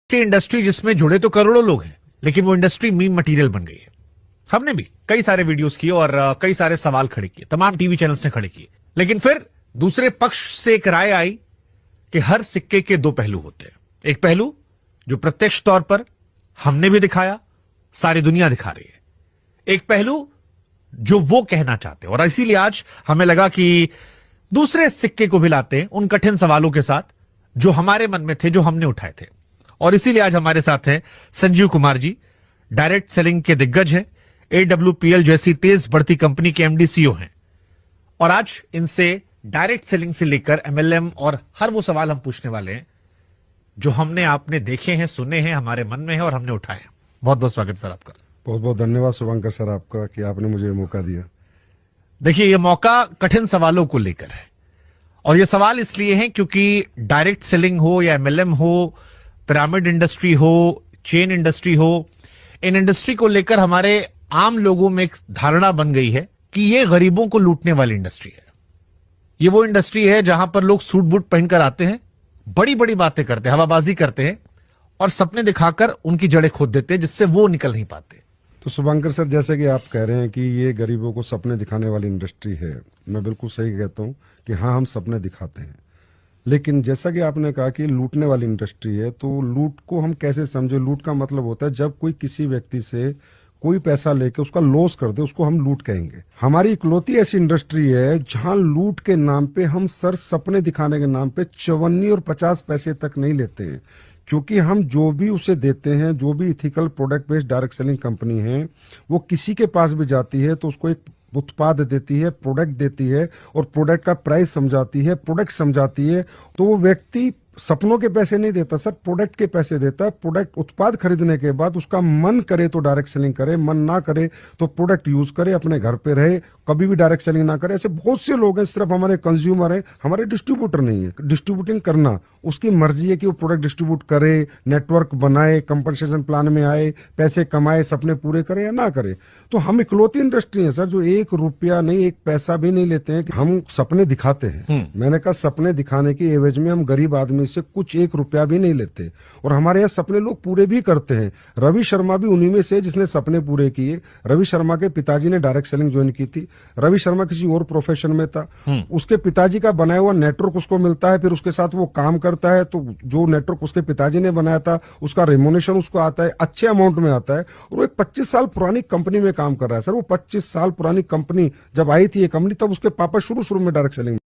Industry जिसमें जुड़े तो करोड़ों लोग हैं, लेकिन वो इंडस्ट्री मीम मटेरियल बन गई है। हमने भी कई सारे वीडियोस किए और कई सारे सवाल खड़े किए, तमाम टीवी चैनल्स ने खड़े किए, लेकिन फिर दूसरे पक्ष से एक राय आई कि हर सिक्के के दो पहलू होते हैं। एक पहलू जो प्रत्यक्ष तौर पर हमने भी दिखाया, सारी दुनिया दिखा रही है। एक पहलू जो वो कहना चाहते हैं, और इसीलिए आज हमें लगा कि दूसरे सिक्के को भी लाते हैं उन कठिन सवालों के साथ जो हमारे मन में थे, जो हमने उठाए थे। और इसीलिए आज हमारे साथ हैं संजीव कुमार जी, डायरेक्ट सेलिंग के दिग्गज हैं, AWPL जैसी तेज बढ़ती कंपनी के MD CEO हैं। और आज इनसे डायरेक्ट सेलिंग से लेकर MLM और हर वो सवाल हम पूछने वाले हैं जो हमने आपने देखे हैं, सुने हैं, हमारे मन में है और हमने उठाए हैं। बहुत बहुत स्वागत सर आपका। बहुत बहुत धन्यवाद शुभंकर सर आपका कि आपने मुझे मौका दिया। देखिए, ये मौका कठिन सवालों को लेकर है, और ये सवाल इसलिए हैं क्योंकि डायरेक्ट सेलिंग हो या MLM हो, पिरामिड इंडस्ट्री हो, चेन इंडस्ट्री हो, इन इंडस्ट्री को लेकर हमारे आम लोगों में एक धारणा बन गई है कि ये गरीबों को लूटने वाली इंडस्ट्री है। ये वो इंडस्ट्री है जहां पर लोग सूट बूट पहनकर आते हैं, बड़ी बड़ी बातें करते हैं, हवाबाजी करते हैं और सपने दिखाकर उनकी जड़ें खोद देते हैं, जिससे वो निकल नहीं पाते। तो शुभंकर सर, जैसे कि आप कह रहे हैं कि ये गरीबों को सपने दिखाने वाली इंडस्ट्री है, मैं बिल्कुल सही कहता हूँ कि हाँ, हम सपने दिखाते हैं। लेकिन जैसा कि आपने कहा कि लूटने वाली इंडस्ट्री है, तो लूट को हम कैसे समझे? लूट का मतलब होता है जब कोई किसी व्यक्ति से कोई पैसा लेके उसका लॉस कर दे, उसको हम लूट कहेंगे। हमारी इकलौती ऐसी इंडस्ट्री है जहां लूट के नाम पे हम सर सपने दिखाने के नाम पे 54 और 50 पैसे तक नहीं लेते हैं, क्योंकि हम जो भी उसे देते हैं, जो भी ethical product based direct selling company है, वो किसी के पास भी जाती है तो उसको एक उत्पाद देती है, प्रोडक्ट देती है और प्रोडक्ट का प्राइस समझाती है, प्रोडक्ट समझाती है। तो वो व्यक्ति सपनों के पैसे नहीं देता सर, प्रोडक्ट के पैसे देता है। प्रोडक्ट उत्पाद खरीदने के बाद उसका मन करे तो डायरेक्ट सेलिंग करे, मन ना करे तो प्रोडक्ट यूज करे, अपने घर पे रहे, कभी भी डायरेक्ट सेलिंग ना करे। ऐसे बहुत से लोग हैं, सिर्फ हमारे कंज्यूमर हैं, हमारे डिस्ट्रीब्यूटर नहीं है। डिस्ट्रीब्यूटिंग करना उसकी मर्जी है कि वो प्रोडक्ट डिस्ट्रीब्यूट करे, नेटवर्क बनाए, कंपनसेशन प्लान में आए, पैसे कमाए, सपने पूरे करे या ना करे। तो हम इकलौती इंडस्ट्री है सर जो 1 रुपया नहीं, 1 पैसा भी नहीं लेते हैं कि हम सपने दिखाते हैं। मैंने कहा सपने दिखाने की एवज में हम गरीब आदमी से कुछ 1 रुपया भी नहीं लेते, और हमारे यहाँ सपने लोग पूरे भी करते हैं। रवि शर्मा भी उन्हीं में से जिसने सपने पूरे किए। रवि शर्मा के पिताजी ने डायरेक्ट सेलिंग ज्वाइन की थी। रवि शर्मा किसी और प्रोफेशन में था, उसके पिताजी का बनाया हुआ नेटवर्क उसको मिलता है, फिर उसके साथ वो काम करता है, तो जो नेटवर्क उसके पिताजी ने बनाया था उसका रेमोनेशन उसको आता है, अच्छे अमाउंट में आता है, और वो एक 25 साल पुरानी कंपनी में काम कर रहा है सर। वो 25 साल पुरानी कंपनी जब आई थी ये कंपनी, तब उसके पापा शुरू में डायरेक्ट सेलिंग